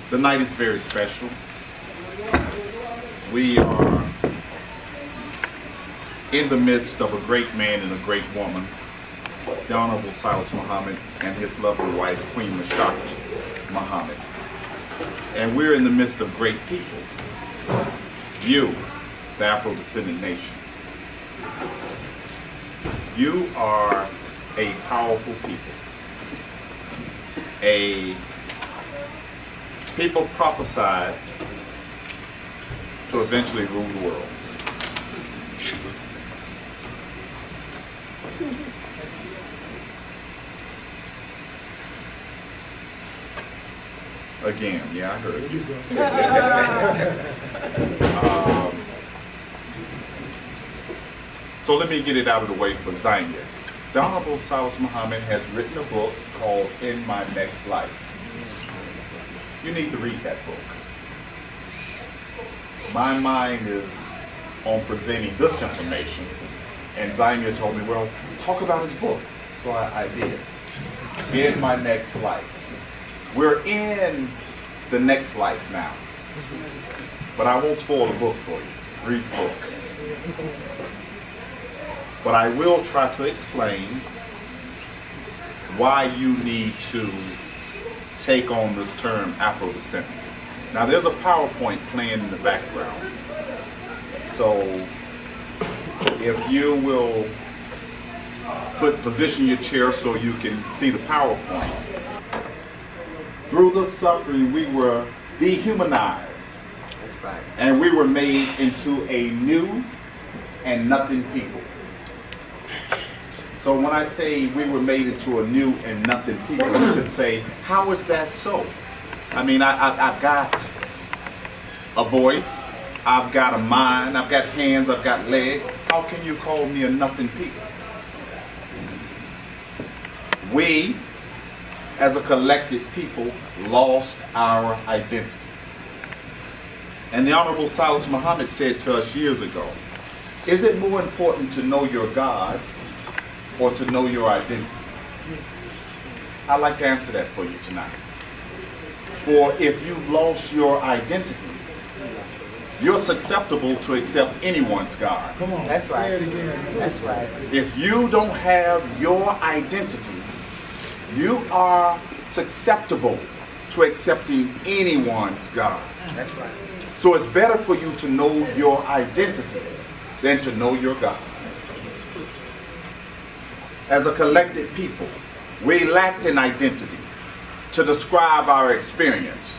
The night is very special. We are in the midst of a great man and a great woman, the Honorable Silas Muhammad and his lovely wife, Queen Mashaki Muhammad. And we're in the midst of great people. You, the Afro-descendant nation. You are a powerful people. A people prophesied to eventually rule the world. Again, yeah, I heard you. So let me get it out of the way for Zania. The Honorable Silas Muhammad has written a book called In My Next Life. You need to read that book. My mind is on presenting this information, and Zania told me, well, talk about his book. So I did. In My Next Life. We're in the next life now. But I won't spoil the book for you. Read the book. But I will try to explain why you need to take on this term Afro-descendant. Now there's a PowerPoint playing in the background. So if you will position your chair so you can see the PowerPoint. Through the suffering, we were dehumanized. That's right. And we were made into a new and nothing people. So when I say we were made into a new and nothing people, you could say, how is that so? I mean, I've got a voice, I've got a mind, I've got hands, I've got legs. How can you call me a nothing people? We, as a collected people, lost our identity. And the Honorable Silas Muhammad said to us years ago, is it more important to know your God or to know your identity? I'd like to answer that for you tonight. For if you've lost your identity, you're susceptible to accept anyone's God. Come on. That's right. Say it again. That's right. If you don't have your identity, you are susceptible to accepting anyone's God. That's right. So it's better for you to know your identity than to know your God. As a collected people, we lacked an identity to describe our experience,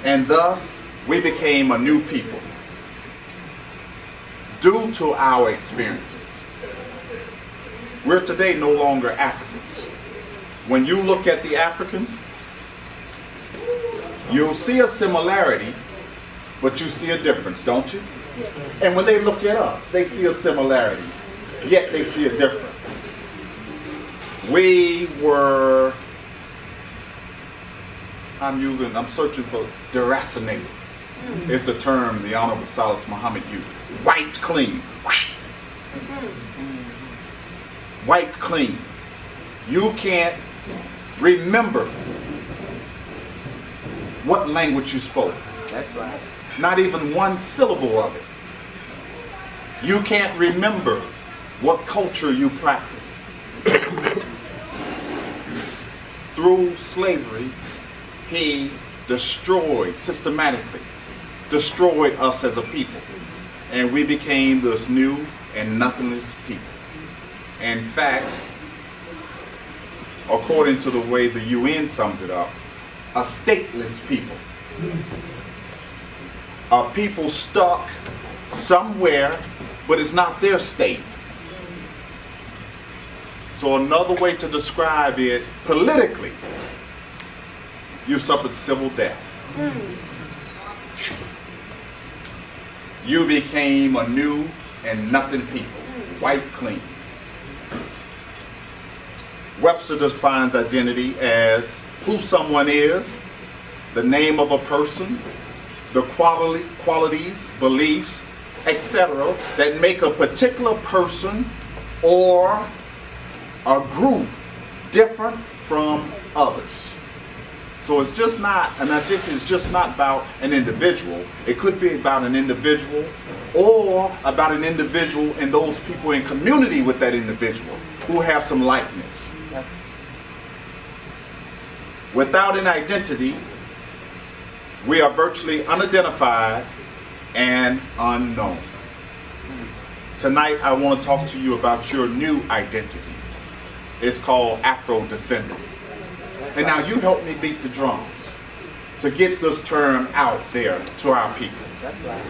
and thus we became a new people due to our experiences. We're today no longer Africans. When you look at the African, you'll see a similarity, but you see a difference, don't you? And when they look at us, they see a similarity, yet they see a difference. We were, I'm searching for deracinated. It's the term the Honorable Silas Muhammad used. Wiped clean. Wiped clean. You can't remember what language you spoke. That's right. Not even one syllable of it. You can't remember what culture you practice. Through slavery, he systematically destroyed us as a people. And we became this new and nothingless people. In fact, according to the way the UN sums it up, a stateless people. A people stuck somewhere, but it's not their state. So another way to describe it politically, you suffered civil death. You became a new and nothing people, wiped clean. Webster defines identity as who someone is, the name of a person, the qualities, beliefs, etc. that make a particular person or a group different from others. So it's just not, an identity is just not about an individual. It could be about an individual or about an individual and those people in community with that individual who have some likeness. Yep. Without an identity, we are virtually unidentified and unknown. Tonight I want to talk to you about your new identity. It's called Afro-descendant. And now you help me beat the drums to get this term out there to our people. That's right.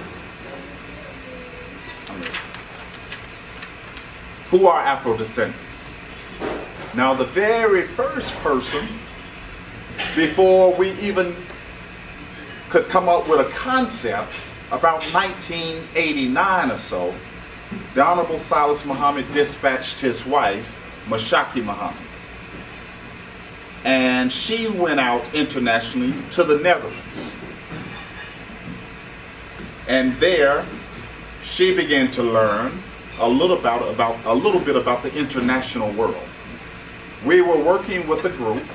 Who are Afro-descendants? Now the very first person, before we even could come up with a concept, about 1989 or so, the Honorable Silas Muhammad dispatched his wife, Mashaki Muhammad. And she went out internationally to the Netherlands. And there, she began to learn a little bit about the international world. We were working with a group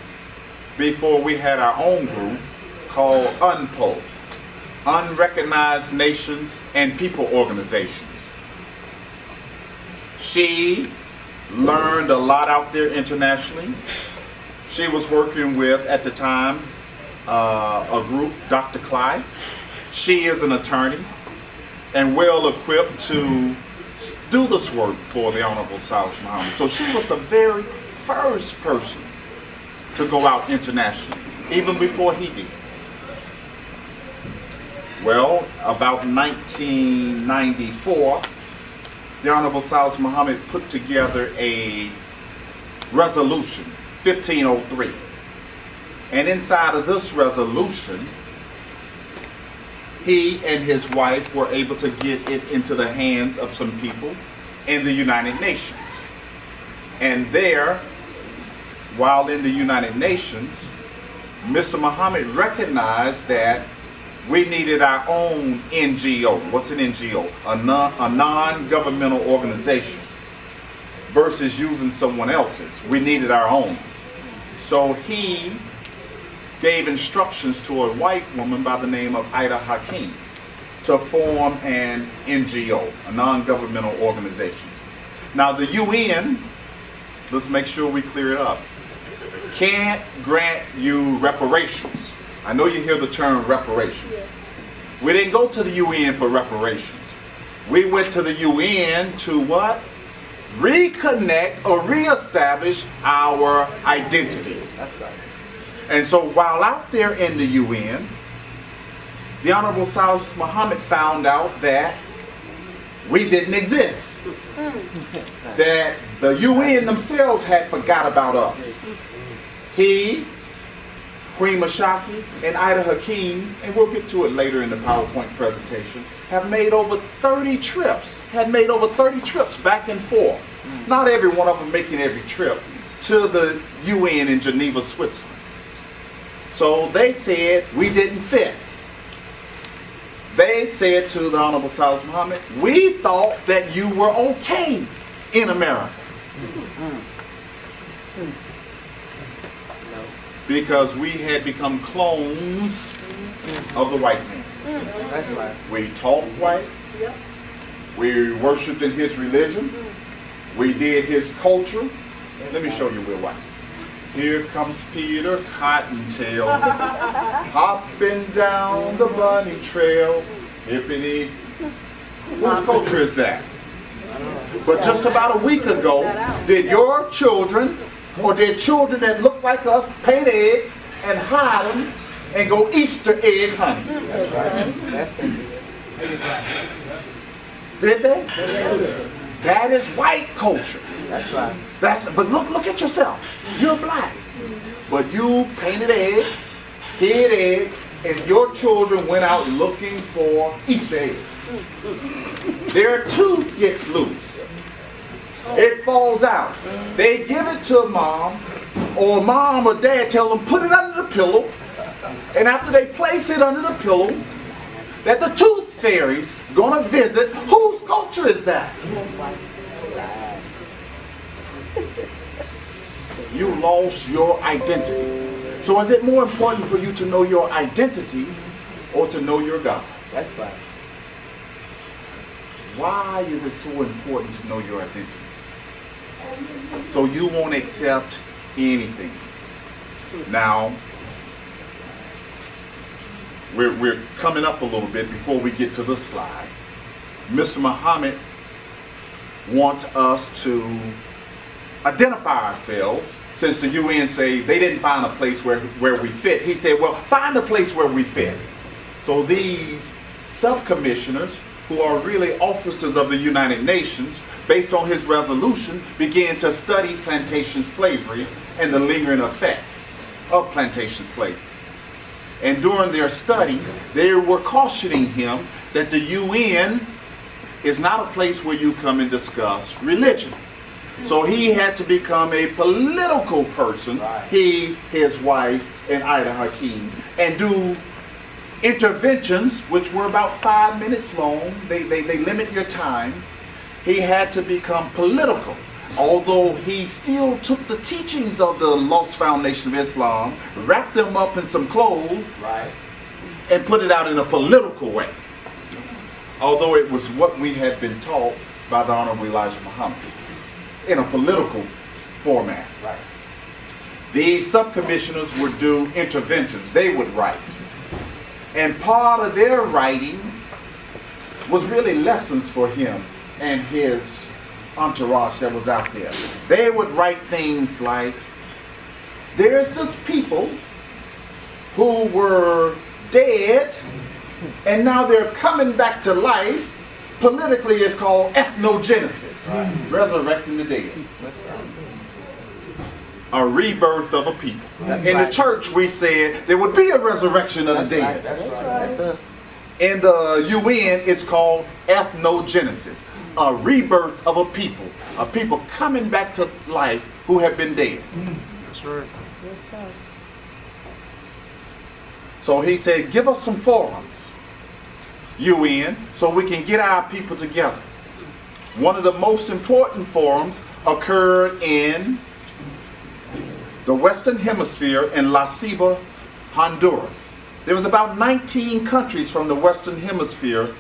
before we had our own group called UNPO, Unrecognized Nations and People Organizations. She learned a lot out there internationally. She was working with, at the time, a group, Dr. Clyde. She is an attorney and well equipped to do this work for the Honorable Silas Muhammad. So she was the very first person to go out internationally, even before he did. Well, about 1994, the Honorable Silas Muhammad put together a resolution, 1503. And inside of this resolution, he and his wife were able to get it into the hands of some people in the United Nations. And there, while in the United Nations, Mr. Muhammad recognized that we needed our own NGO. What's an NGO? A non-governmental organization versus using someone else's. We needed our own. So he gave instructions to a white woman by the name of Ida Hakeem to form an NGO, a non-governmental organization. Now the UN, let's make sure we clear it up, can't grant you reparations. I know you hear the term reparations. Yes. We didn't go to the UN for reparations. We went to the UN to what? Reconnect or reestablish our identity. That's right. And so while out there in the UN, the Honorable Silas Muhammad found out that we didn't exist. That the UN themselves had forgot about us. He, Queen Mashaki, and Ida Hakeem, and we'll get to it later in the PowerPoint presentation, have made over 30 trips, back and forth. Not every one of them making every trip to the UN in Geneva, Switzerland. So they said we didn't fit. They said to the Honorable Silas Muhammad, we thought that you were okay in America. Because we had become clones of the white man. That's right. We talked white. Yep. We worshiped in his religion. We did his culture. Let me show you we're white. Here comes Peter Cottontail, hopping down the bunny trail. Hippity. Whose culture is that? But just about a week ago, did your children, or did children that look like us, paint eggs and hide them and go Easter egg hunting? That's right. That's it. Did they? That is white culture. That's right. But look at yourself. You're black. But you painted eggs, hid eggs, and your children went out looking for Easter eggs. Their tooth gets loose. It falls out. They give it to mom, or mom or dad tells them put it under the pillow. And after they place it under the pillow, that the tooth fairy's gonna visit. Whose culture is that? You lost your identity. So is it more important for you to know your identity or to know your God? That's right. Why is it so important to know your identity? So you won't accept anything. Now, we're coming up a little bit before we get to this slide. Mr. Muhammad wants us to identify ourselves. Since the UN say they didn't find a place where we fit, he said, well, find a place where we fit. So these sub-commissioners, who are really officers of the United Nations, based on his resolution, began to study plantation slavery and the lingering effects of plantation slavery. And during their study, they were cautioning him that the UN is not a place where you come and discuss religion. So he had to become a political person, he, his wife, and Ida Hakeem, and do interventions, which were about 5 minutes long. They limit your time. He had to become political, although he still took the teachings of the Lost Foundation of Islam, wrapped them up in some clothes, and put it out in a political way. Although it was what we had been taught by the Honorable Elijah Muhammad, in a political format. These sub-commissioners would do interventions. They would write. And part of their writing was really lessons for him and his entourage that was out there. They would write things like, there's this people who were dead and now they're coming back to life. Politically, it's called ethnogenesis, resurrecting the dead. A rebirth of a people. In the church, we said there would be a resurrection of the dead. That's us. In the UN, it's called ethnogenesis, a rebirth of a people coming back to life who have been dead. That's right. So he said, give us some forums, UN, so we can get our people together. One of the most important forums occurred in the Western Hemisphere in La Ceiba, Honduras. There was about 19 countries from the Western Hemisphere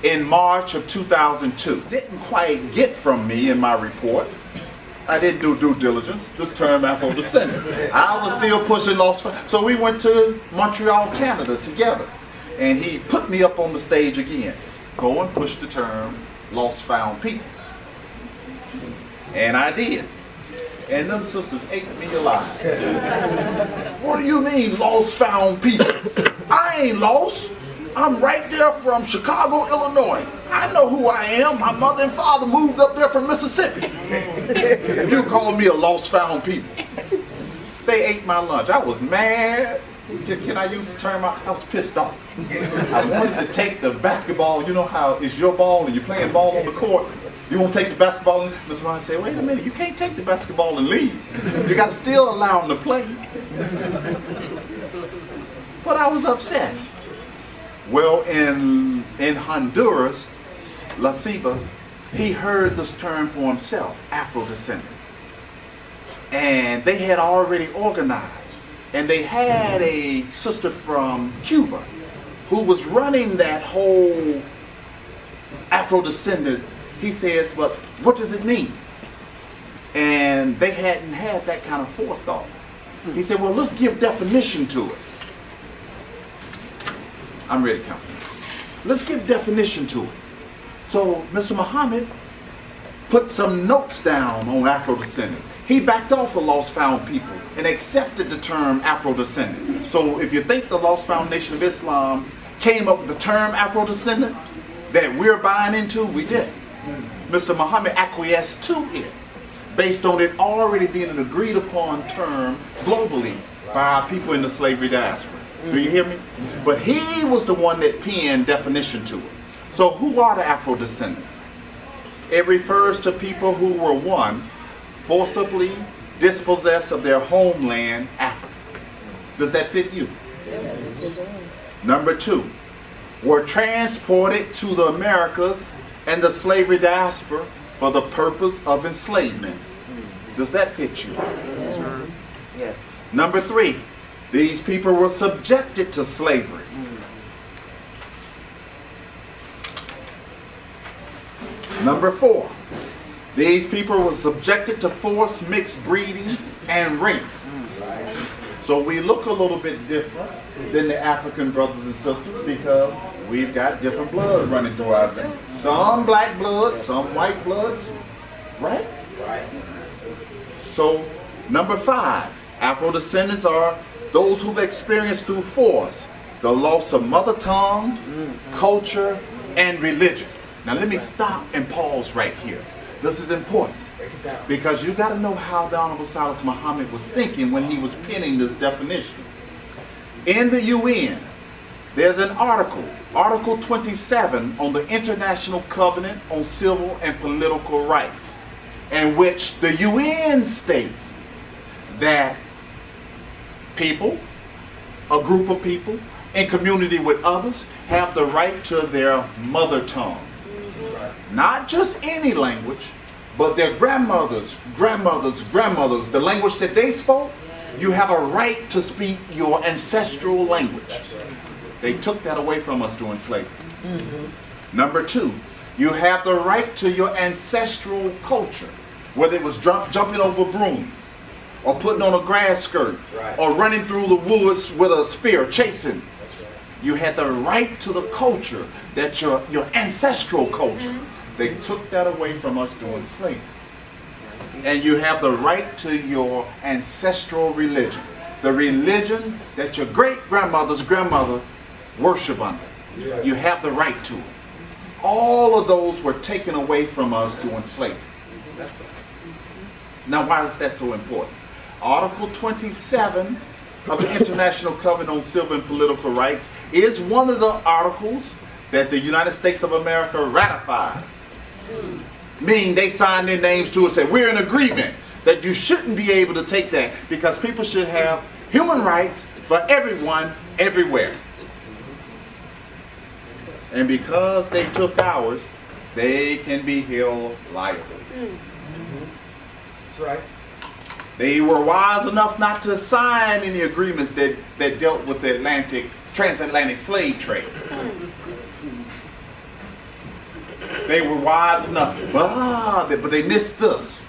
in March of 2002. Didn't quite get from me in my report. I didn't do due diligence. This term Afro-descendant. I was still pushing Lost. So we went to Montreal, Canada together. And he put me up on the stage again. Go and push the term Lost Found Peoples. And I did. And them sisters ate me alive. What do you mean, lost found people? I ain't lost. I'm right there from Chicago, Illinois. I know who I am. My mother and father moved up there from Mississippi. You call me a lost found people. They ate my lunch. I was mad. Can I use the term? I was pissed off. I wanted to take the basketball. You know how it's your ball and you're playing ball on the court. You won't take the basketball, and Ms. Vaughn said, wait a minute, you can't take the basketball and leave. You got to still allow them to play. But I was upset. Well, in Honduras, La Ceiba, he heard this term for himself, Afro-descendant. And they had already organized. And they had a sister from Cuba who was running that whole Afro-descendant. He says, but what does it mean? And they hadn't had that kind of forethought. He said, well, let's give definition to it. I'm ready, Councilman. Let's give definition to it. So Mr. Muhammad put some notes down on Afro-descendant. He backed off of Lost Found People and accepted the term Afro-descendant. So if you think the Lost Foundation of Islam came up with the term Afro-descendant that we're buying into, we did. Mr. Muhammad acquiesced to it based on it already being an agreed upon term globally by our people in the slavery diaspora. Do you hear me? But he was the one that penned definition to it. So who are the Afro-descendants? It refers to people who were, one, forcibly dispossessed of their homeland, Africa. Does that fit you? Yes. Number two, were transported to the Americas and the slavery diaspora for the purpose of enslavement. Does that fit you? Yes. Yes. Number three, These people were subjected to slavery. Number 4, these people were subjected to forced mixed breeding and rape. So we look a little bit different than the African brothers and sisters because we've got different blood running through our veins. Some black blood, some white bloods, right? So number 5, Afro-descendants are those who've experienced through force the loss of mother tongue, culture, and religion. Now let me stop and pause right here. This is important because you got to know how the Honorable Silas Muhammad was thinking when he was penning this definition. In the UN, there's an article, Article 27 on the International Covenant on Civil and Political Rights, in which the UN states that people, a group of people, in community with others, have the right to their mother tongue. Not just any language, but their grandmothers, the language that they spoke, you have a right to speak your ancestral language. They took that away from us during slavery. Number 2, you have the right to your ancestral culture, whether it was jumping over brooms, or putting on a grass skirt, or running through the woods with a spear, chasing. You had the right to the culture, that your ancestral culture. They took that away from us during slavery. And you have the right to your ancestral religion, the religion that your great-grandmother's grandmother worshiped under. You have the right to it. All of those were taken away from us during slavery. Now, why is that so important? Article 27 of the International Covenant on Civil and Political Rights is one of the articles that the United States of America ratified. Meaning they signed their names to it and said, we're in agreement that you shouldn't be able to take that because people should have human rights for everyone, everywhere. And because they took ours, they can be held liable. That's right. They were wise enough not to sign any agreements that dealt with the transatlantic slave trade. They were wise enough, but they missed this.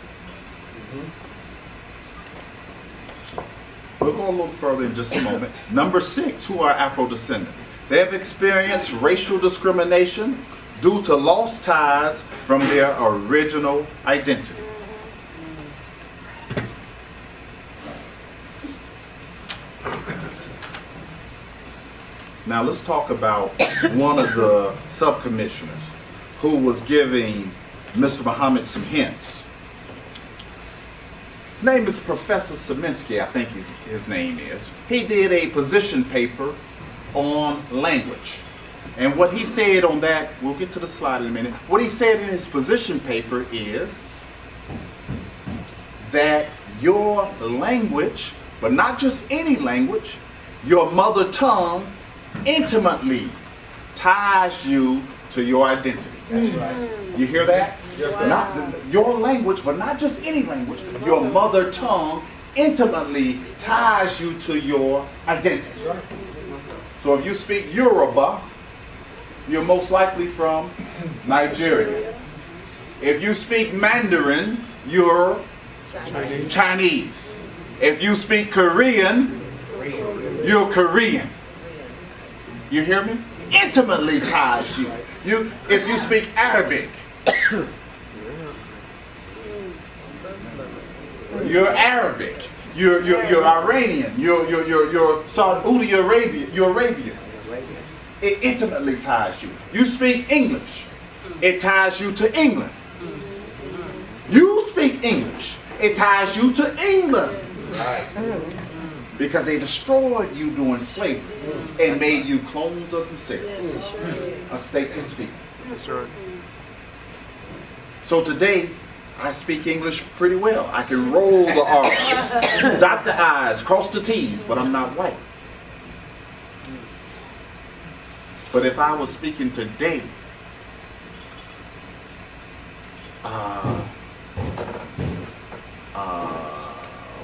We'll go a little further in just a moment. Number 6, who are Afro-descendants? They have experienced racial discrimination due to lost ties from their original identity. Now let's talk about one of the sub-commissioners who was giving Mr. Muhammad some hints. His name is Professor Saminsky, I think his name is. He did a position paper on language. And what he said on that, we'll get to the slide in a minute, what he said in his position paper is that your language, but not just any language, your mother tongue intimately ties you to your identity. That's right. You hear that? Yes, sir. Not your language, but not just any language. Your mother tongue intimately ties you to your identity. That's right. So if you speak Yoruba, you're most likely from Nigeria. If you speak Mandarin, you're Chinese. If you speak Korean, you're Korean. You hear me? Intimately ties you. If you speak Arabic, you're Arabic. You're Iranian. You're Saudi Arabia. You're Arabian. It intimately ties you. You speak English. It ties you to England. You speak English. It ties you to England. Because they destroyed you during slavery and made you clones of themselves. A state can speak. So today, I speak English pretty well. I can roll the R's, dot the I's, cross the T's, but I'm not white. But if I was speaking today,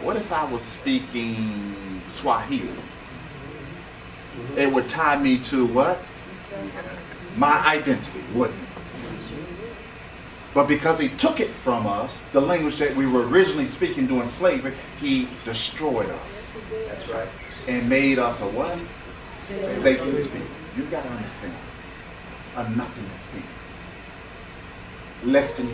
what what if I was speaking Swahili? It would tie me to what? My identity, wouldn't it? But because he took it from us, the language that we were originally speaking during slavery, he destroyed us. That's right. And made us a what? Statesman speak. You've got to understand. A nothing speak. Less than a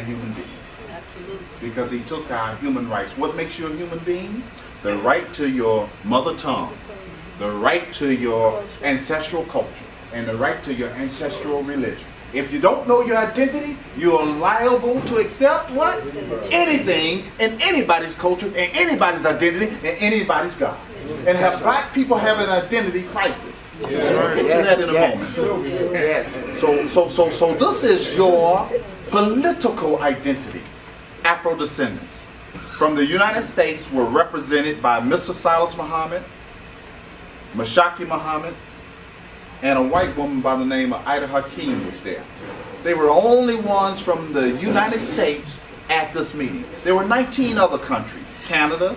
human being. Absolutely. Because he took our human rights. What makes you a human being? The right to your mother tongue, the right to your ancestral culture, and the right to your ancestral religion. If you don't know your identity, you are liable to accept what? Anything in anybody's culture, and anybody's identity, and anybody's God. And have black people have an identity crisis. We'll get to that in a moment. Yes. So this is your political identity. Afro descendants from the United States were represented by Mr. Silas Muhammad, Mashaki Muhammad, and a white woman by the name of Ida Hakeem was there. They were only ones from the United States at this meeting. There were 19 other countries, Canada,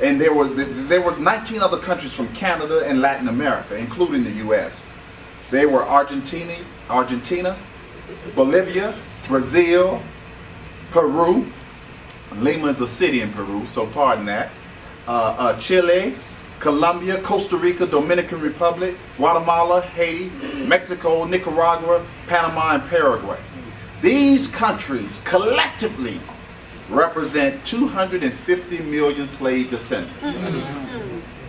and there were 19 other countries from Canada and Latin America, including the U.S. They were Argentina, Bolivia, Brazil, Peru. Lima is a city in Peru, so pardon that. Chile, Colombia, Costa Rica, Dominican Republic, Guatemala, Haiti, Mexico, Nicaragua, Panama, and Paraguay. These countries collectively represent 250 million slave descendants.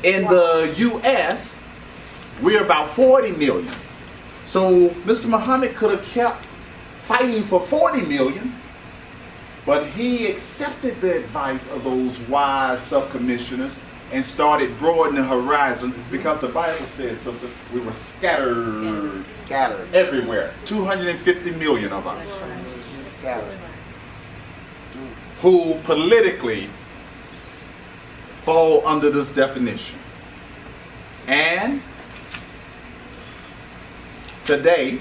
In the U.S., we're about 40 million. So Mr. Muhammad could have kept fighting for 40 million, but he accepted the advice of those wise sub-commissioners and started broadening the horizon, because the Bible says, sister, we were scattered everywhere. 250 million of us who politically fall under this definition. And today,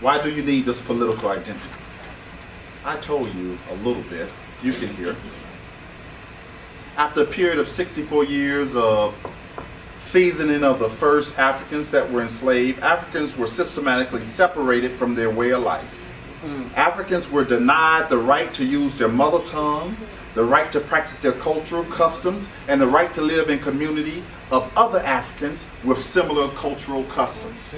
why do you need this political identity? I told you a little bit. You can hear. After a period of 64 years of seasoning of the first Africans that were enslaved, Africans were systematically separated from their way of life. Africans were denied the right to use their mother tongue, the right to practice their cultural customs, and the right to live in community of other Africans with similar cultural customs.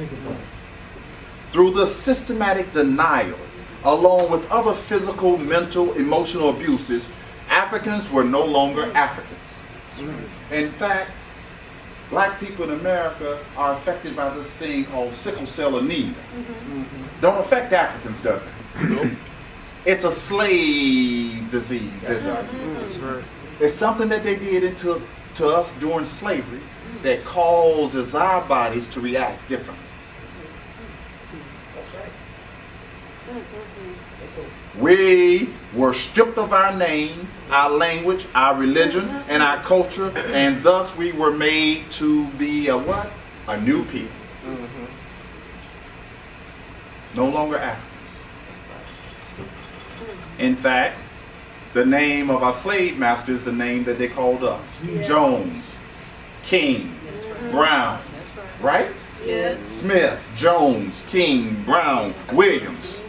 Through the systematic denial, along with other physical, mental, emotional abuses, Africans were no longer Africans. In fact, black people in America are affected by this thing called sickle cell anemia. Don't affect Africans, does it? Nope. It's a slave disease, isn't it? It's something that they did to us during slavery that causes our bodies to react differently. We were stripped of our name, our language, our religion, and our culture, and thus we were made to be a what? A new people. No longer Africans. In fact, the name of our slave master is the name that they called us. Yes. Jones, King, Brown, right? Yes. Smith, Jones, King, Brown, Williams.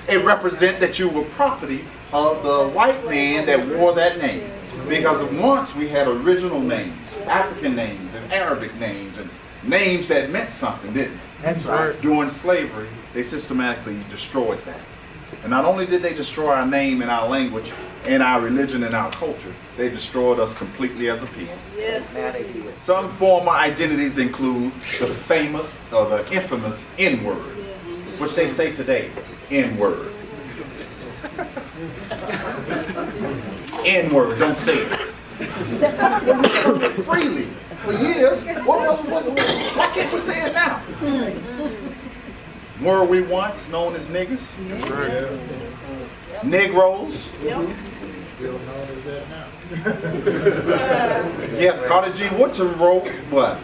It represents that you were property of the white man that wore that name. Because once we had original names, African names and Arabic names, and names that meant something, didn't they? That's right. During slavery, they systematically destroyed that. And not only did they destroy our name and our language and our religion and our culture, they destroyed us completely as a people. Yes. Some former identities include the famous or the infamous N-word, Yes. which they say today, N-word. N-word, don't say it. Freely for years. Why can't we say it now? Were we once known as niggers? That's right. Negroes? Yep. Still known as that now. Yeah, Carter G. Woodson wrote what?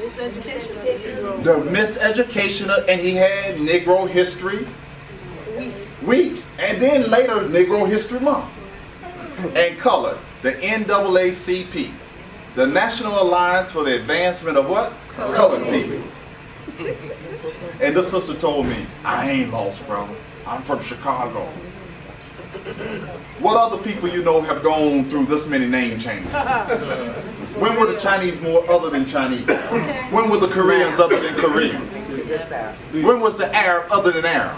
Miseducation of the Negro. The Miseducation, and he had Negro history And then later, Negro History Month. And color, the NAACP, the National Alliance for the Advancement of what? Colored people. And this sister told me, I ain't lost, brother. I'm from Chicago. What other people you know have gone through this many name changes? When were the Chinese more other than Chinese? When were the Koreans other than Korean? When was the Arab other than Arab?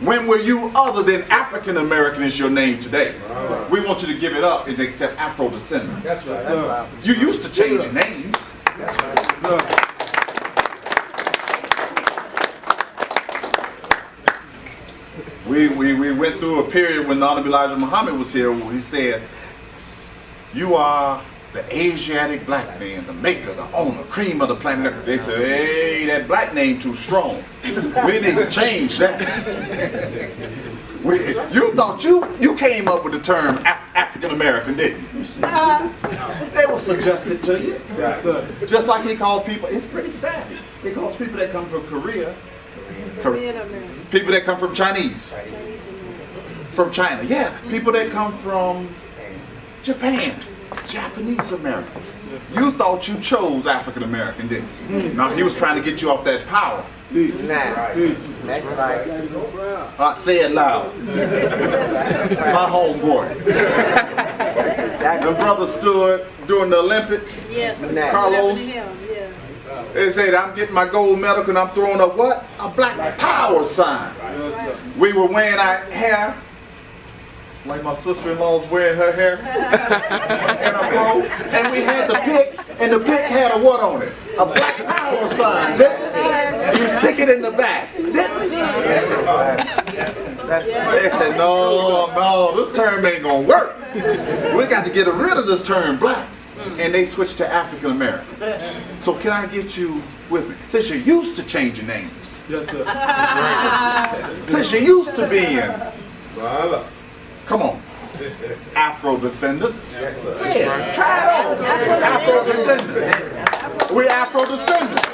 When were you other than African American is your name today? We want you to give it up and accept Afro-descendant. That's right. You used to change your names. That's right. We went through a period when Honorable Elijah Muhammad was here where he said, you are the Asiatic black man, the maker, the owner, cream of the planet. They said, hey, that black name too strong. We need to change that. You thought you came up with the term African American, didn't you? They will suggest it to you. Just like he called people, it's pretty sad. He calls people that come from Korea, Korean American. people that come from Chinese, Chinese American. from China. Yeah, people that come from Japan, Japanese American. You thought you chose African American, didn't you? No, he was trying to get you off that power. Nah, that's right. Say it loud. My homeboy. The brother stood during the Olympics. Yes. Carlos. Yeah. They said, I'm getting my gold medal and I'm throwing a what? A black power sign. That's right. We were wearing our hair, like my sister-in-law's wearing her hair, and a fro, and we had the pick, and the pick had a what on it? A black power sign. You stick it in the back. They said, no, this term ain't gonna work. We got to get rid of this term, black. And they switched to African American. So can I get you with me? Since you're used to changing names. Yes, sir. Since you're used to being, come on, Afro-descendants. Yes, Say it. Try it on. Afro-descendants. We Afro-descendants.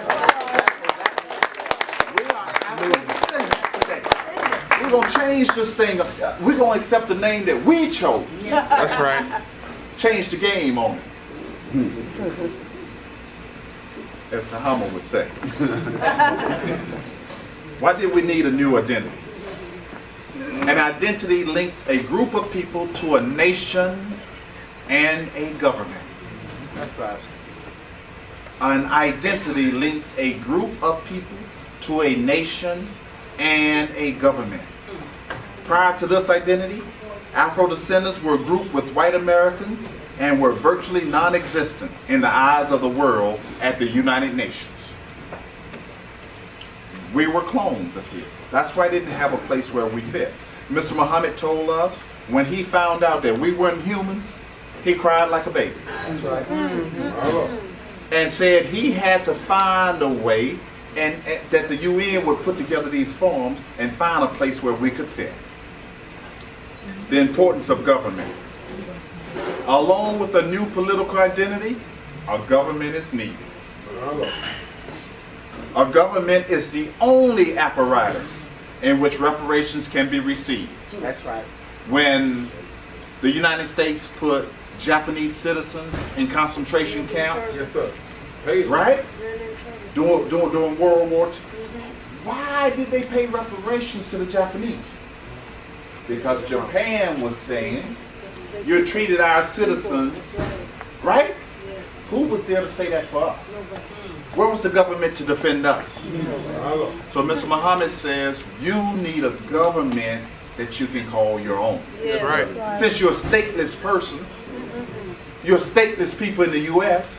We are Afro-descendants today. We're going to change this thing. We're going to accept the name that we chose. That's right. Change the game on it. As Tahama would say. Why did we need a new identity? An identity links a group of people to a nation and a government. That's right. An identity links a group of people to a nation and a government. Prior to this identity, Afro-descendants were grouped with white Americans and were virtually non-existent in the eyes of the world at the United Nations. We were clones of him. That's why I didn't have a place where we fit. Mr. Muhammad told us when he found out that we weren't humans, he cried like a baby. That's right. And said he had to find a way and that the UN would put together these forms and find a place where we could fit. The importance of government. Along with a new political identity, a government is needed. A government is the only apparatus in which reparations can be received. That's right. When the United States put Japanese citizens in concentration camps, Yes, sir. right? During World War II. Why did they pay reparations to the Japanese? Because Japan was saying, you treated our citizens, That's right. right? Yes. Who was there to say that for us? Nobody. Where was the government to defend us? So Mr. Muhammad says, you need a government that you can call your own. Yes. Right. Since you're a stateless person, you're stateless people in the U.S.,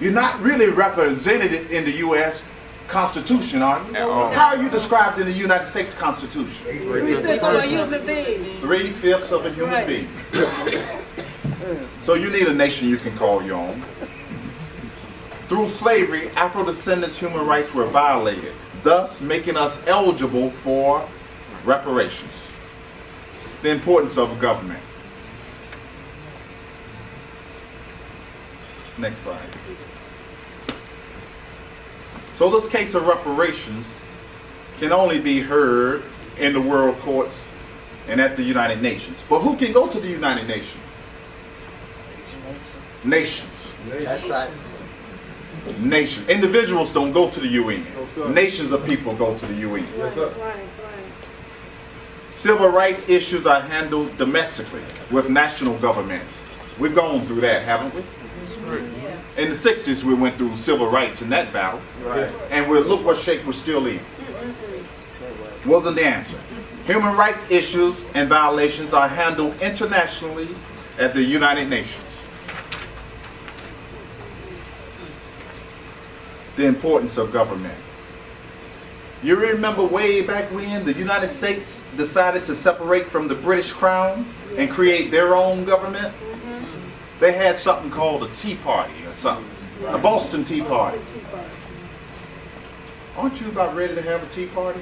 you're not really represented in the U.S. Constitution, are you? How are you described in the United States Constitution? 3/5 of a human being. 3/5 of a That's human right. being. So you need a nation you can call your own. Through slavery, Afro-descendants' human rights were violated, thus making us eligible for reparations. The importance of government. Next slide. So this case of reparations can only be heard in the world courts and at the United Nations. But who can go to the United Nations? Nations. That's right. Nations. Individuals don't go to the UN. Nations of people go to the UN. Right. Civil rights issues are handled domestically with national governments. We've gone through that, haven't we? In the 60s, we went through civil rights in that battle. Right. And look what shape we're still in. Wasn't the answer. Human rights issues and violations are handled internationally at the United Nations. The importance of government. You remember way back when the United States decided to separate from the British Crown and create their own government? They had something called a Tea Party or something. A Boston Tea Party. Aren't you about ready to have a tea party?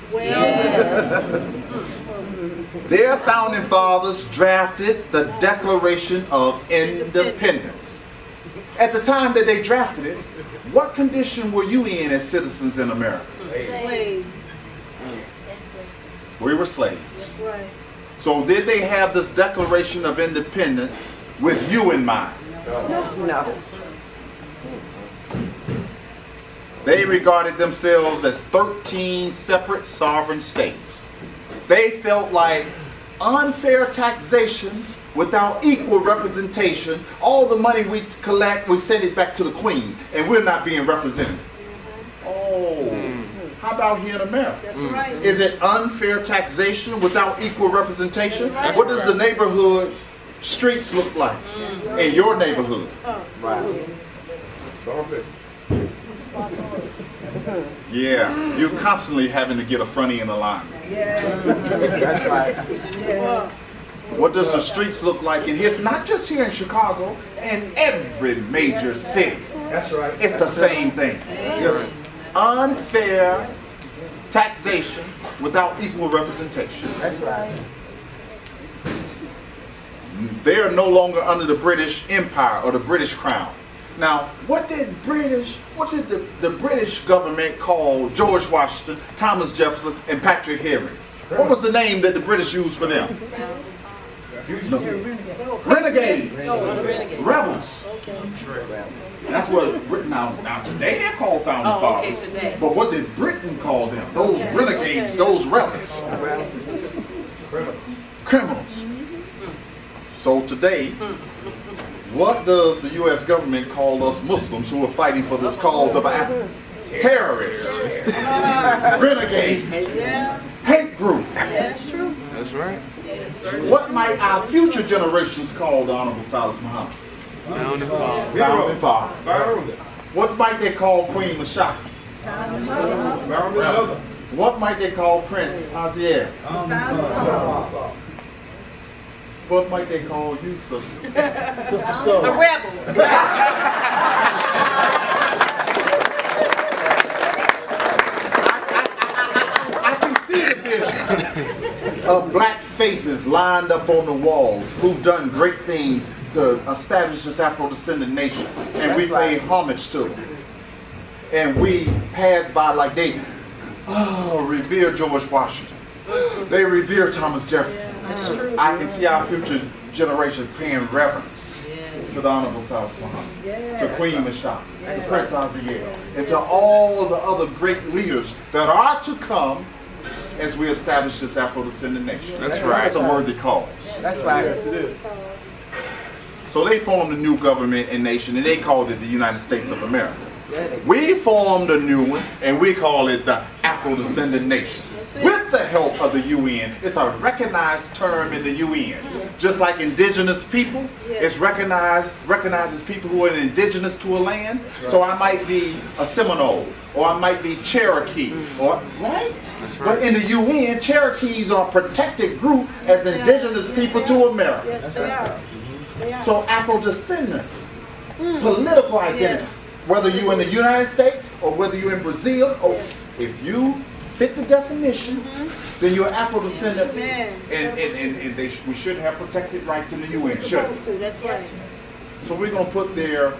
Their founding fathers drafted the Declaration of Independence. At the time that they drafted it, what condition were you in as citizens in America? Slave. We were slaves. That's right. So did they have this Declaration of Independence with you in mind? No. They regarded themselves as 13 separate sovereign states. They felt like unfair taxation without equal representation, all the money we collect, we send it back to the Queen, and we're not being represented. Oh, how about here in America? That's right. Is it unfair taxation without equal representation? That's right. What does the neighborhood streets look like in your neighborhood? Right. Yeah, you're constantly having to get a fronty in the line. That's right. What does the streets look like in here? Not just here in Chicago, in every major city. That's right. It's the same thing. Unfair taxation without equal representation. That's right. They are no longer under the British Empire or the British Crown. Now, what did the British government call George Washington, Thomas Jefferson, and Patrick Henry? What was the name that the British used for them? No. Renegades. Rebels. That's what Britain now today they're called founding fathers. But what did Britain call them? Those renegades, those rebels. Criminals. So today, what does the U.S. government call us Muslims who are fighting for this cause of terrorists, renegades, hate group? That's true. That's right. What might our future generations call the Honorable Silas Muhammad? Founding fathers. Founding father. What might they call Queen Mashaka? What might they call Prince Haziel? What might they call you, sister? Sister Soul. A rebel. I can see the vision of black faces lined up on the walls who've done great things to establish this Afro-descendant nation. And we pay homage to them. And we pass by like they revere George Washington. They revere Thomas Jefferson. I can see our future generations paying reverence to the Honorable Silas Muhammad, to Queen Mashaka, to Prince Haziel, and to all the other great leaders that are to come as we establish this Afro-descendant nation. That's right. It's a worthy cause. That's right. Yes, it is. So they formed a new government and nation, and they called it the United States of America. We formed a new one, and we call it the Afro-descendant nation. With the help of the UN, it's a recognized term in the UN. Just like indigenous people, it's recognizes people who are indigenous to a land. So I might be a Seminole, or I might be Cherokee, or right? But in the UN, Cherokees are a protected group as indigenous people to America. Yes, they are. They are. So Afro-descendants, political identity, whether you're in the United States or whether you're in Brazil, or if you fit the definition, then you're Afro-descendant, and we should have protected rights in the UN. We're supposed to, that's right. So we're gonna put their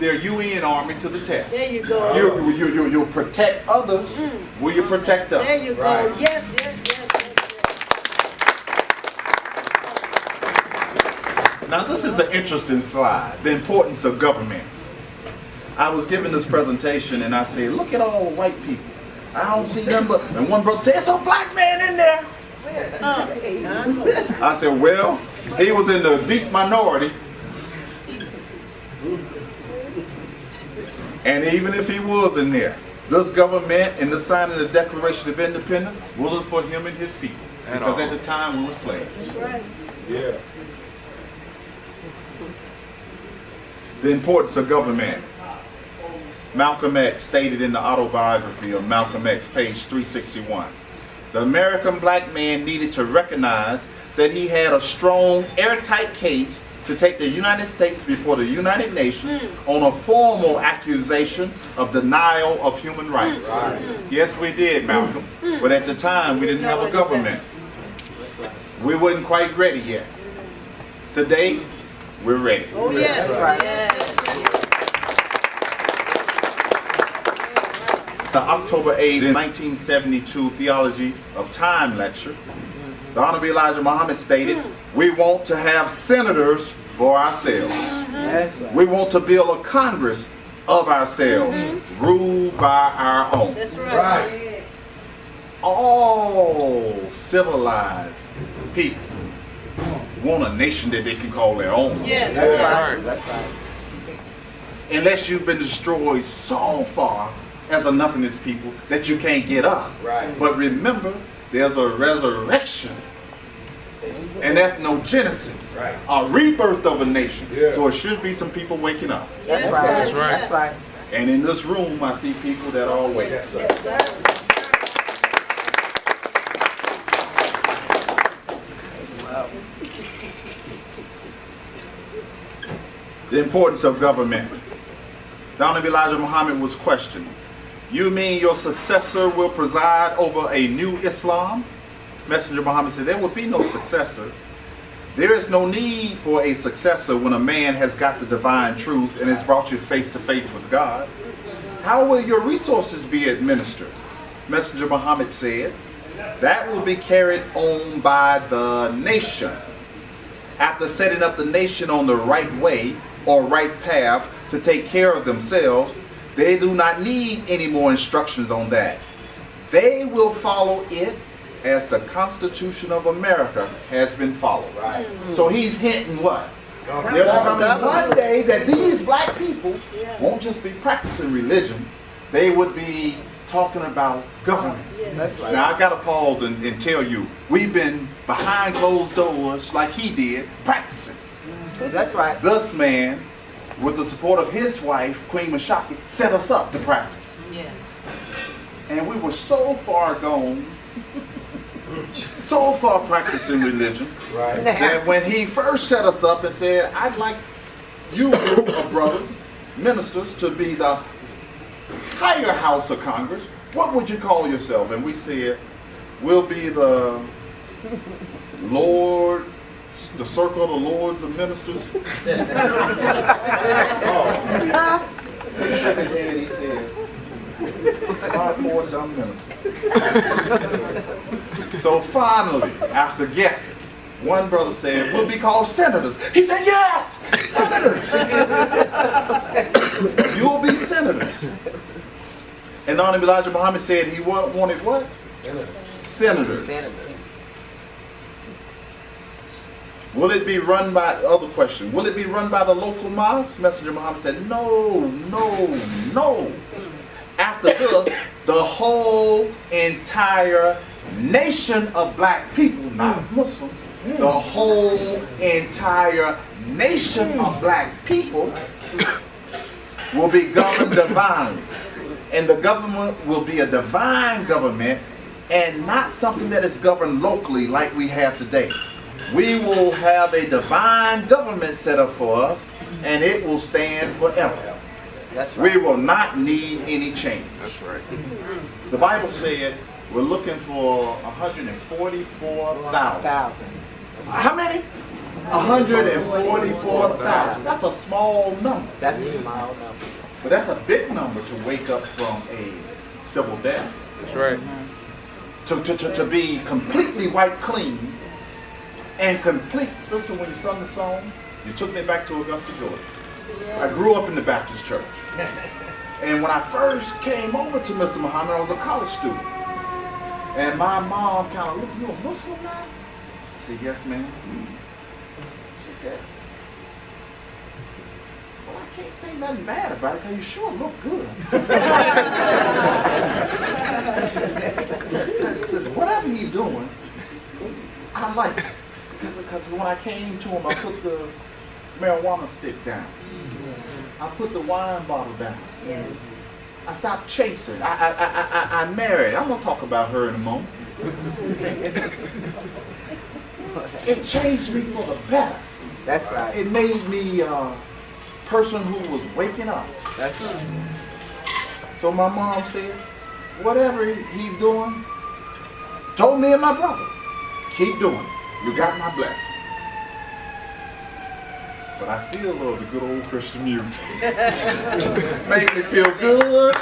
UN army to the test. There you go. You'll protect others. Will you protect us? There you go. Right. Yes, yes, yes, yes, yes. Now this is an interesting slide, the importance of government. I was giving this presentation and I said, look at all the white people. I don't see them, but, and one brother said, it's a black man in there. I said, well, he was in the deep minority. And even if he was in there, this government and the signing of the Declaration of Independence wasn't for him and his people. Because at the time we were slaves. That's right. Yeah. The importance of government. Malcolm X stated in the autobiography of Malcolm X, page 361, the American black man needed to recognize that he had a strong, airtight case to take the United States before the United Nations on a formal accusation of denial of human rights. Right. Yes, we did, Malcolm. But at the time, we didn't have a government. We weren't quite ready yet. Today, we're ready. Oh, yes. The October 8, 1972 Theology of Time lecture, the Honorable Elijah Muhammad stated, we want to have senators for ourselves. We want to build a Congress of ourselves, ruled by our own. That's right. All civilized people want a nation that they can call their own. Yes. That's right. Unless you've been destroyed so far as a nothingness people that you can't get up. Right. But remember, there's a resurrection, an ethnogenesis, Right. a rebirth of a nation. Yeah. So it should be some people waking up. That's Yes, right. yes, That's right. And in this room, I see people that are awake. Yes, sir. Yes, sir. The importance of government. The Honorable Elijah Muhammad was questioned. You mean your successor will preside over a new Islam? Messenger Muhammad said, there will be no successor. There is no need for a successor when a man has got the divine truth and has brought you face to face with God. How will your resources be administered? Messenger Muhammad said, that will be carried on by the nation. After setting up the nation on the right way or right path to take care of themselves, they do not need any more instructions on that. They will follow it as the Constitution of America has been followed. Right. So he's hinting what? There's coming one day that these black people won't just be practicing religion, they would be talking about government. Yes. Now I gotta pause and tell you, we've been behind closed doors like he did, practicing. That's right. This man, with the support of his wife, Queen Mashaki, set us up to practice. Yes. And we were so far gone, so far practicing religion, Right. that when he first set us up and said, I'd like you group of brothers, ministers, to be the higher house of Congress, what would you call yourself? And we said, we'll be the Lord, the circle of the lords of ministers. He shook his head, he said, hardcore dumb ministers. So finally, after guessing, one brother said, we'll be called senators. He said, yes, senators. You'll be senators. And Honorable Elijah Muhammad said he wanted what? Senators. Will it be run by, other question, will it be run by the local mosque? Messenger Muhammad said, no, no, no. After this, the whole entire nation of black people, not Muslims, the whole entire nation of black people will be governed divinely. And the government will be a divine government and not something that is governed locally like we have today. We will have a divine government set up for us, and it will stand forever. That's right. We will not need any change. That's right. The Bible said we're looking for 144,000. How many? 144,000. That's a small number. That's a small number. But that's a big number to wake up from a civil death. That's right. To be completely wiped clean and complete. Sister, when you sung the song, You took me back to Augusta, Georgia. Yeah. I grew up in the Baptist church. And when I first came over to Mr. Muhammad, I was a college student. And my mom kind of looked, you a Muslim now? I said, yes, ma'am. She said, well, I can't say nothing bad about it because you sure look good. said, whatever you doing, I like it. Because when I came to him, I put the marijuana stick down. I put the wine bottle down. I stopped chasing. I married. I'm going to talk about her in a moment. It changed me for the better. That's right. It made me a person who was waking up. That's right. So my mom said, whatever he's doing, told me and my brother, keep doing it. You got my blessing. But I still love the good old Christian music. Make me feel good.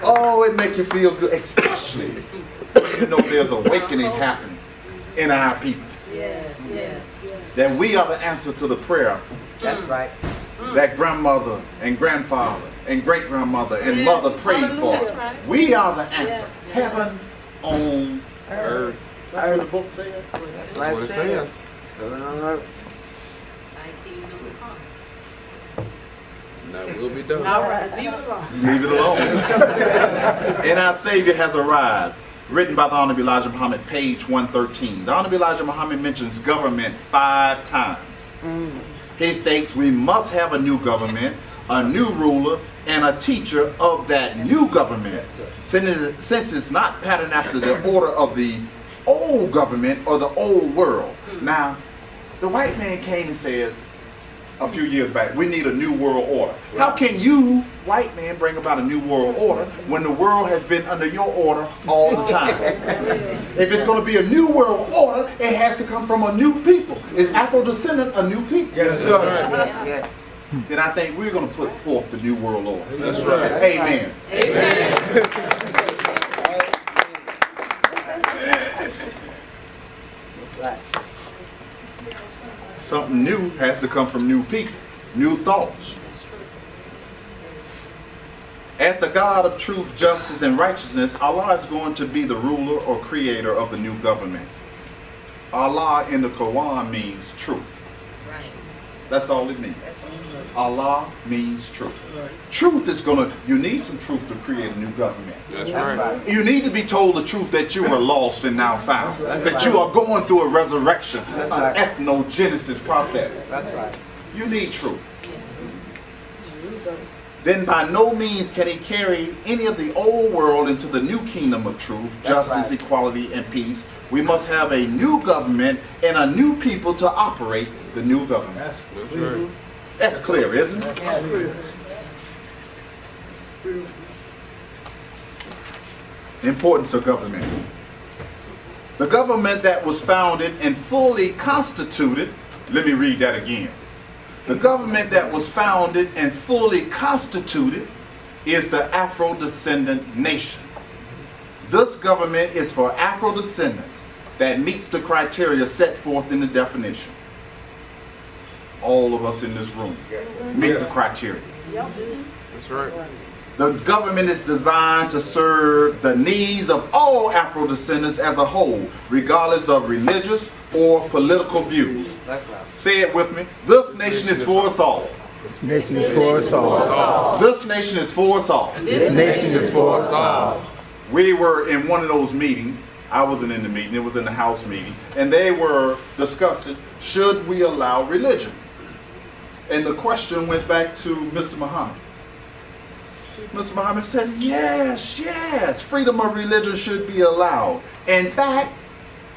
Oh, it make you feel good, especially when you know there's awakening happening in our people. Yes, yes, yes. That we are the answer to the prayer That's right. that grandmother and grandfather and great-grandmother and Yes, mother prayed for. hallelujah. Right. We are the answer. Yes. Heaven on earth. That's what the book says. That's That's what it says. Heaven on earth. That will be done. All right, leave it alone. Leave it alone. And our Savior has arrived. Written by the Honorable Elijah Muhammad, page 113. The Honorable Elijah Muhammad mentions government 5 times. He states we must have a new government, a new ruler, and a teacher of that new government. Since it's not patterned after the order of the old government or the old world. Now, the white man came and said a few years back, we need a new world order. How can you, white man, bring about a new world order when the world has been under your order all the time? If it's going to be a new world order, it has to come from a new people. Is Afro-descendant a new people? Yes, sir. Yes. Then I think we're going to put forth the new world order. That's right. Amen. Right. Something new has to come from new people, new thoughts. As the God of truth, justice, and righteousness, Allah is going to be the ruler or creator of the new government. Allah in the Quran means truth. That's all it means. Allah means truth. Truth is you need some truth to create a new government. That's right. You need to be told the truth that you were lost and now found. That you are going through a resurrection, an ethnogenesis process. That's right. You need truth. Then by no means can he carry any of the old world into the new kingdom of truth, justice, right. equality, and peace. We must have a new government and a new people to operate the new government. That's right. That's clear, isn't it? The importance of government. The government that was founded and fully constituted, let me read that again. The government that was founded and fully constituted is the Afro-descendant nation. This government is for Afro-descendants that meets the criteria set forth in the definition. All of us in this room meet the criteria. That's right. The government is designed to serve the needs of all Afro-descendants as a whole, regardless of religious or political views. That's right. Say it with me. This nation is for us all. This nation is for us all. This nation is for us all. This nation is for us all. We were in one of those meetings. I wasn't in the meeting. It was in the House meeting. And they were discussing, should we allow religion? And the question went back to Mr. Muhammad. Mr. Muhammad said, yes, yes, freedom of religion should be allowed. In fact,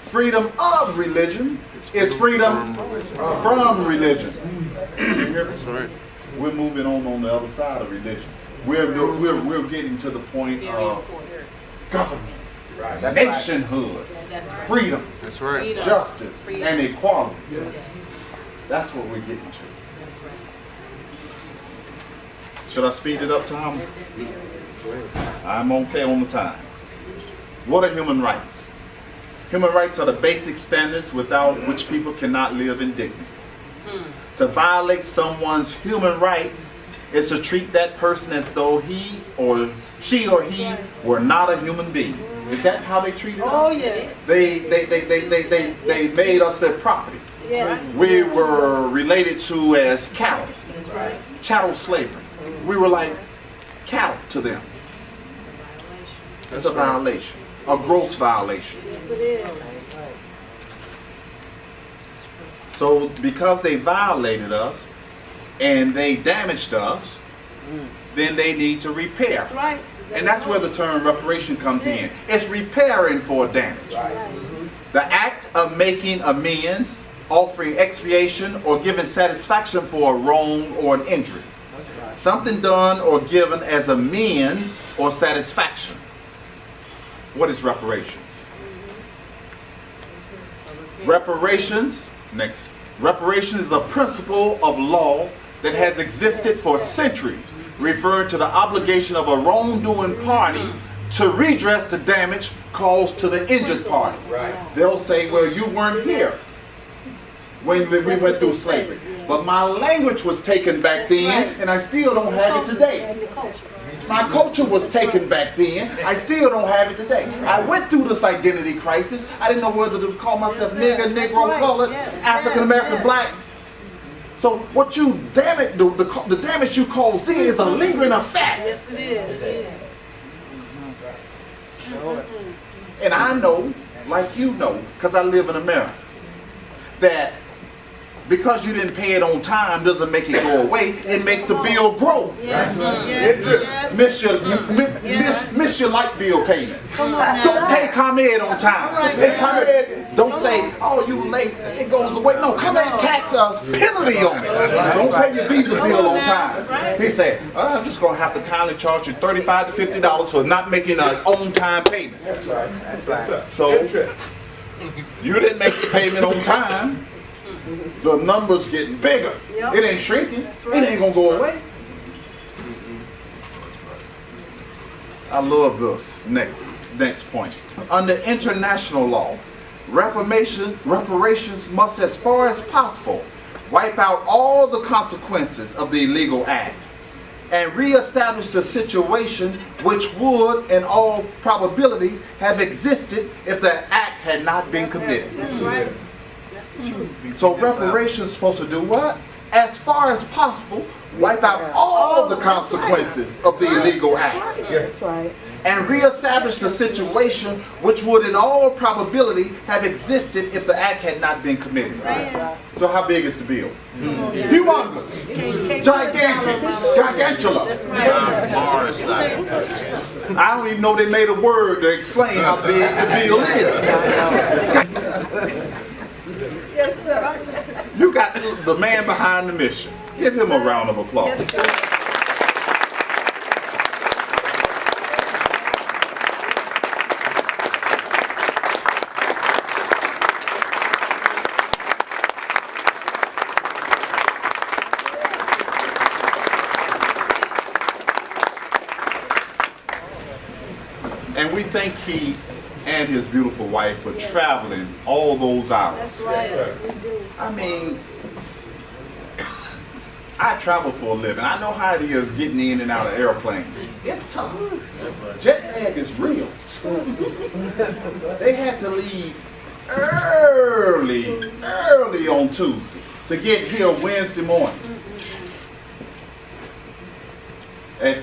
freedom of religion is freedom from religion. That's right. We're moving on the other side of religion. We're getting to the point of government, That's nationhood, freedom, That's right. justice, and equality. That's what we're getting to. Should I speed it up, Tom? I'm okay on the time. What are human rights? Human rights are the basic standards without which people cannot live in dignity. To violate someone's human rights is to treat that person as though she or he were not a human being. Is that how they treated us? Oh, yes. They made us their property. Yes. We were related to as cattle. That's right. Chattel slavery. We were like cattle to them. It's a violation. A gross violation. Yes, it is. So because they violated us and they damaged us, then they need to repair. That's right. And that's where the term reparation comes in. It's repairing for damage. That's right. The act of making amends, offering expiation, or giving satisfaction for a wrong or an injury. Something done or given as amends or satisfaction. What is reparations? Reparations, next. Reparation is a principle of law that has existed for centuries, referring to the obligation of a wrongdoing party to redress the damage caused to the injured party. They'll say, well, you weren't here when we went through slavery. But my language was taken back then, and I still don't have it today. And the culture. My culture was taken back then. I still don't have it today. I went through this identity crisis. I didn't know whether to call myself nigger, Negro, colored, African American, black. So what you damage, the damage you caused then is a lingering effect. Yes, it is. And I know, like you know, because I live in America, that because you didn't pay it on time doesn't make it go away. It makes the bill grow. Yes, yes, Miss your light bill payment. Come on now. Don't pay ComEd on time. All right, Hey, ComEd, don't say, oh, you late, it goes away. No, ComEd tax a penalty on it. Don't pay your Visa bill on time. He said, I'm just going to have to kindly charge you $35 to $50 for not making an on-time payment. That's right. That's right. So, you didn't make the payment on time. The numbers getting bigger. Yep. It ain't shrinking. That's right. It ain't gonna go away. I love this next point. Under international law, reparations must, as far as possible, wipe out all the consequences of the illegal act and reestablish the situation which would, in all probability, have existed if the act had not been committed. That's right. That's the truth. So reparations supposed to do what? As far as possible, wipe out all the consequences of the illegal act That's right. and reestablish the situation which would in all probability have existed if the act had not been committed. So how big is the bill? Humongous. Gigantic. Gargantula. That's right. I don't even know they made a word to explain how big the bill is. Yes, sir. You got the man behind the mission. Give him a round of applause. And we thank he and his beautiful wife for traveling all those hours. That's right. We do. I mean, I travel for a living. I know how it is getting in and out of airplanes. It's tough. Jet lag is real. They had to leave early on Tuesday to get here Wednesday morning at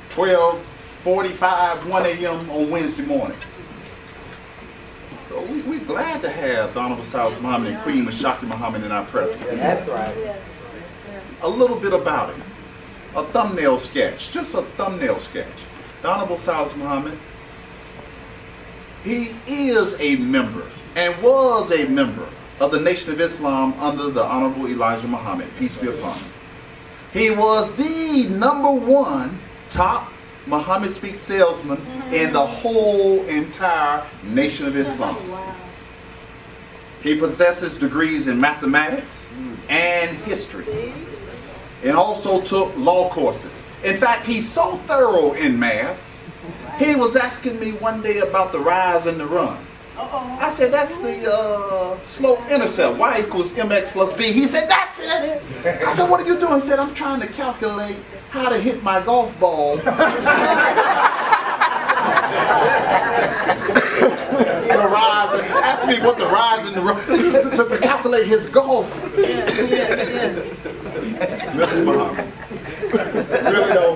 12:45, 1 a.m. on Wednesday morning. So we're glad to have the Honorable Silas Muhammad and Queen Mashaki Muhammad in our presence. That's right. Yes. A little bit about him. A thumbnail sketch, just a thumbnail sketch. The Honorable Silas Muhammad, he is a member and was a member of the Nation of Islam under the Honorable Elijah Muhammad, peace be upon him. He was the #1 top Muhammad Speak salesman in the whole entire Nation of Islam. Wow. He possesses degrees in mathematics and history, See? and also took law courses. In fact, he's so thorough in math, he was asking me one day about the rise and the run. I said, that's the slope intercept. Y equals mx plus b. He said, that's it. I said, what are you doing? He said, I'm trying to calculate how to hit my golf ball. The rise, and asked me what the rise and the to calculate his golf. Yes. Mr. Muhammad. Really though.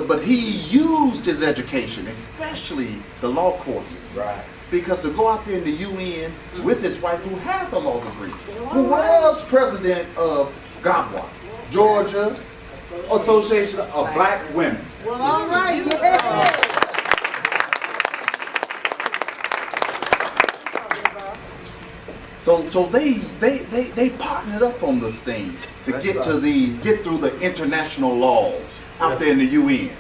But he used his education, especially the law courses. Right. Because to go out there in the UN with his wife, who has a law degree, who was president of GABWA, Georgia Association of Black Women. Well, all right. Yeah. So they partnered up on this thing to get through the international laws out there in the UN,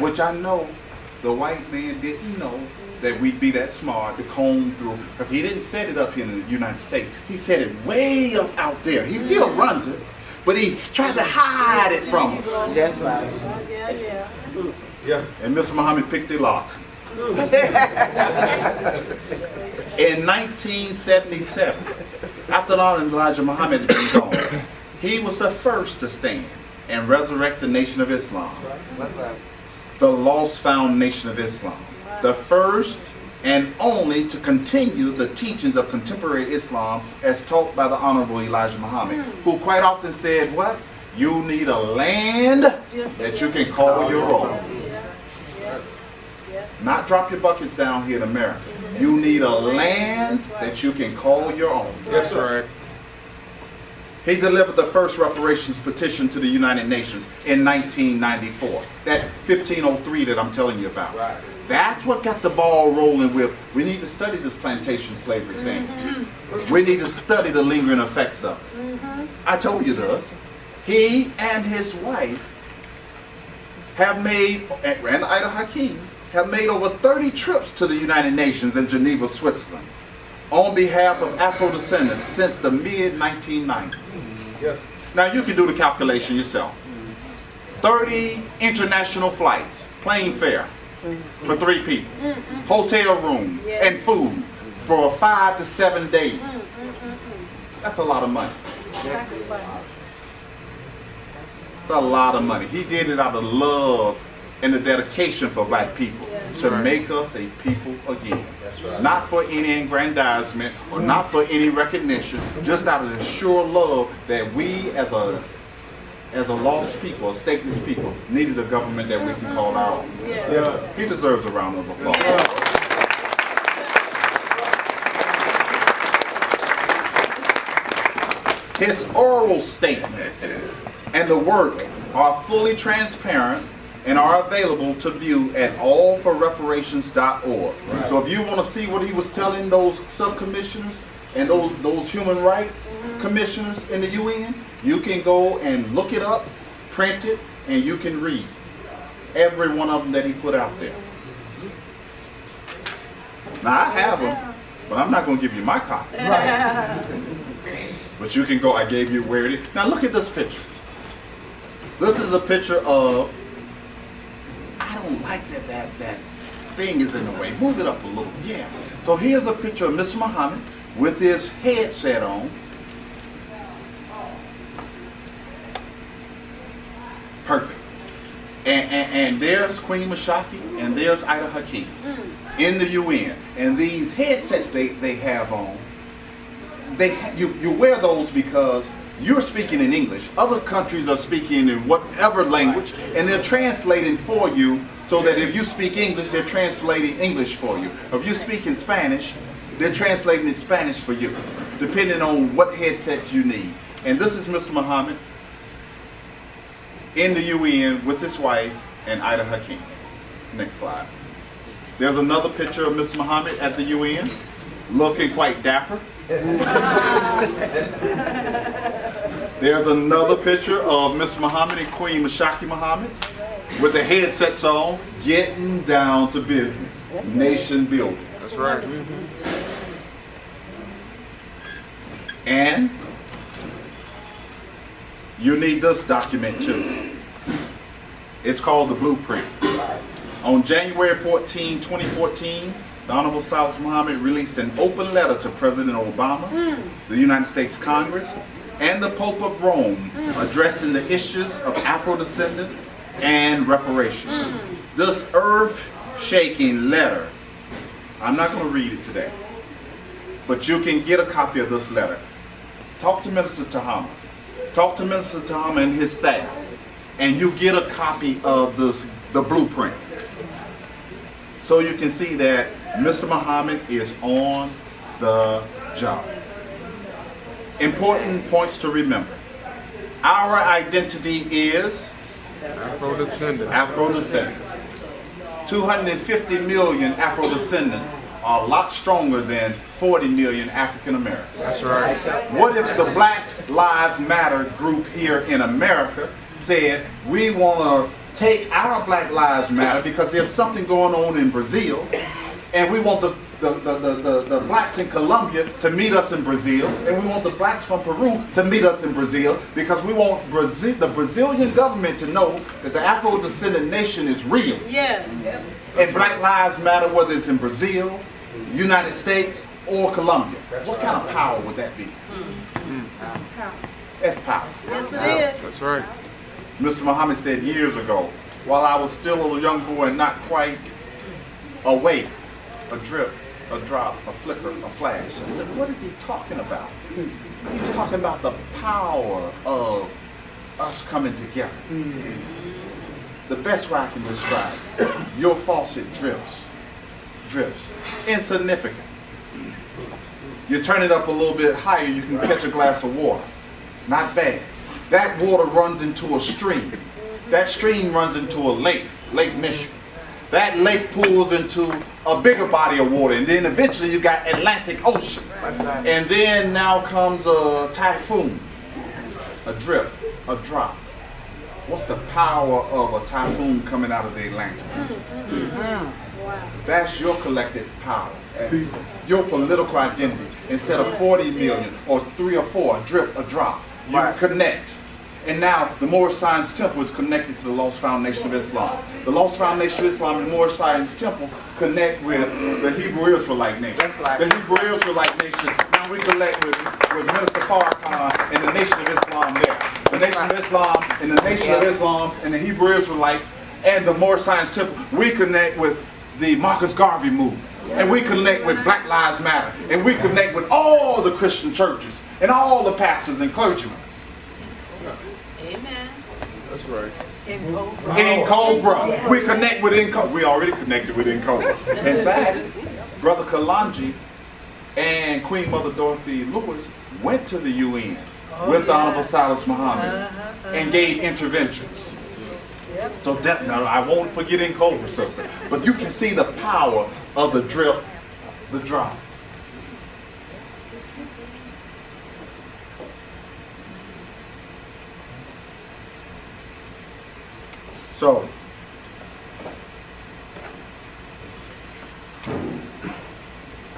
which I know the white man didn't know that we'd be that smart to comb through, because he didn't set it up here in the United States. He set it way up out there. He still runs it, but he tried to hide it from us. That's right. Yeah. And Mr. Muhammad picked the lock. In 1977, after Elijah Muhammad had been gone, he was the first to stand and resurrect the Nation of Islam, the lost found Nation of Islam, the first and only to continue the teachings of contemporary Islam as taught by the Honorable Elijah Muhammad, who quite often said, what? You need a land that you can call your own. Yes. Not drop your buckets down here in America. You need a land that you can call your own. That's right. He delivered the first reparations petition to the United Nations in 1994. That 1503 that I'm telling you about. Right. That's what got the ball rolling with, we need to study this plantation slavery thing. We need to study the lingering effects of it. I told you this. He and his wife have made, and Ida Hakeem, have made over 30 trips to the United Nations in Geneva, Switzerland, on behalf of Afro-descendants since the mid-1990s. Yes. Now you can do the calculation yourself. 30 international flights, plane fare for 3 people, hotel room and food for 5 to 7 days. That's a lot of money. Sacrifice. It's a lot of money. He did it out of love and the dedication for black people to make us a people again. That's right. Not for any aggrandizement or not for any recognition, just out of the sure love that we as a lost people, a stateless people, needed a government that we can call our own. Yes. He deserves a round of applause. His oral statements and the work are fully transparent and are available to view at allforreparations.org. Right. So if you want to see what he was telling those sub-commissioners and those human rights commissioners in the UN, you can go and look it up, print it, and you can read every one of them that he put out there. Now I have them, but I'm not going to give you my copy. But you can go, I gave you where it is. Now look at this picture. This is a picture of, I don't like that thing is in the way. Move it up a little. Yeah. So here's a picture of Mr. Muhammad with his headset on. Perfect. And there's Queen Mashaki and there's Ida Hakeem in the UN. And these headsets they have on, you wear those because you're speaking in English. Other countries are speaking in whatever language, and they're translating for you so that if you speak English, they're translating English for you. If you speak in Spanish, they're translating in Spanish for you, depending on what headset you need. And this is Mr. Muhammad in the UN with his wife and Ida Hakeem. Next slide. There's another picture of Mr. Muhammad at the UN, looking quite dapper. There's another picture of Mr. Muhammad and Queen Mashaki Muhammad with the headsets on, getting down to business, nation building. That's right. And you need this document too. It's called the blueprint On January 14, 2014, the Honorable Salis Muhammad released an open letter to President Obama, the United States Congress, and the Pope of Rome addressing the issues of Afro-descendant and reparations. This earth-shaking letter, I'm not going to read it today, but you can get a copy of this letter. Talk to Minister Tahama. Talk to Minister Tahama and his staff, and you get a copy of the blueprint. So you can see that Mr. Muhammad is on the job. Important points to remember. Our identity is Afro-descendants. Afro-descendants. 250 million Afro-descendants are a lot stronger than 40 million African Americans. That's right. What if the Black Lives Matter group here in America said, we want to take our Black Lives Matter because there's something going on in Brazil, and we want the blacks in Colombia to meet us in Brazil, and we want the blacks from Peru to meet us in Brazil, because we want the Brazilian government to know that the Afro-descendant nation is real. Yes. And Black Lives Matter, whether it's in Brazil, United States, or Colombia. What kind of power would that be? That's power. Yes, it is. That's right. Mr. Muhammad said years ago, while I was still a young boy and not quite awake, a drip, a drop, a flicker, a flash. I said, what is he talking about? He was talking about the power of us coming together. The best way I can describe it, your faucet drips. Insignificant. You turn it up a little bit higher, you can catch a glass of water. Not bad. That water runs into a stream. That stream runs into a lake, Lake Michigan. That lake pulls into a bigger body of water, and then eventually you got Atlantic Ocean. And then now comes a typhoon, a drip, a drop. What's the power of a typhoon coming out of the Atlantic? Wow. That's your collective power, your political identity. Instead of 40 million or 3 or 4, a drip, a drop, you connect. And now the Moorish Science Temple is connected to the Lost Foundation of Islam. The Lost Foundation of Islam and the Moorish Science Temple connect with the Hebrew Israelite nation. The Hebrew Israelite nation, now we connect with Minister Farrakhan and the Nation of Islam there. The Nation of Islam and the Nation of Islam and the Hebrew Israelites and the Moorish Science Temple, we connect with the Marcus Garvey movement. And we connect with Black Lives Matter. And we connect with all the Christian churches and all the pastors and clergymen. Amen. That's right. In Cobra. We connect with In Cobra. We already connected with In Cobra. In fact, Brother Kalanji and Queen Mother Dorothy Lewis went to the UN with the Honorable Salis Muhammad and gave interventions. So that, now, I won't forget In Cobra, sister. But you can see the power of the drip, the drop. So,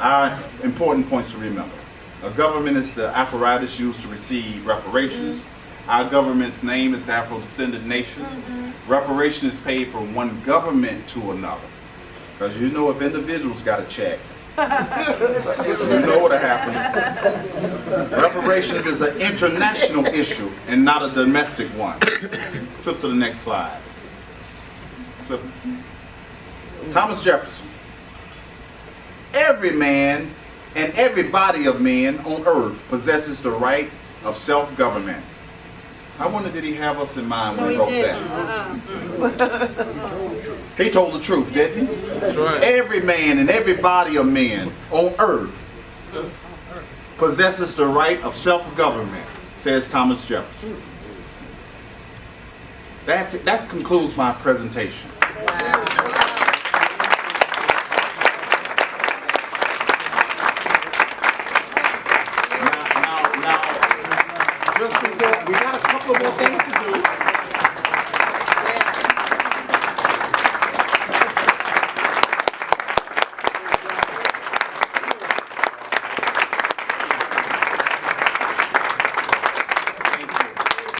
our important points to remember. A government is the apparatus used to receive reparations. Our government's name is the Afro-descendant nation. Reparation is paid from one government to another. Because you know, if individuals got a check, you know what'll happen. Reparations is an international issue and not a domestic one. Flip to the next slide. Flip. Thomas Jefferson. Every man and every body of men on earth possesses the right of self-government. I wonder, did he have us in mind when he wrote that? He told the truth, didn't he? That's right. Every man and every body of men on earth possesses the right of self-government, says Thomas Jefferson. That concludes my presentation. Wow.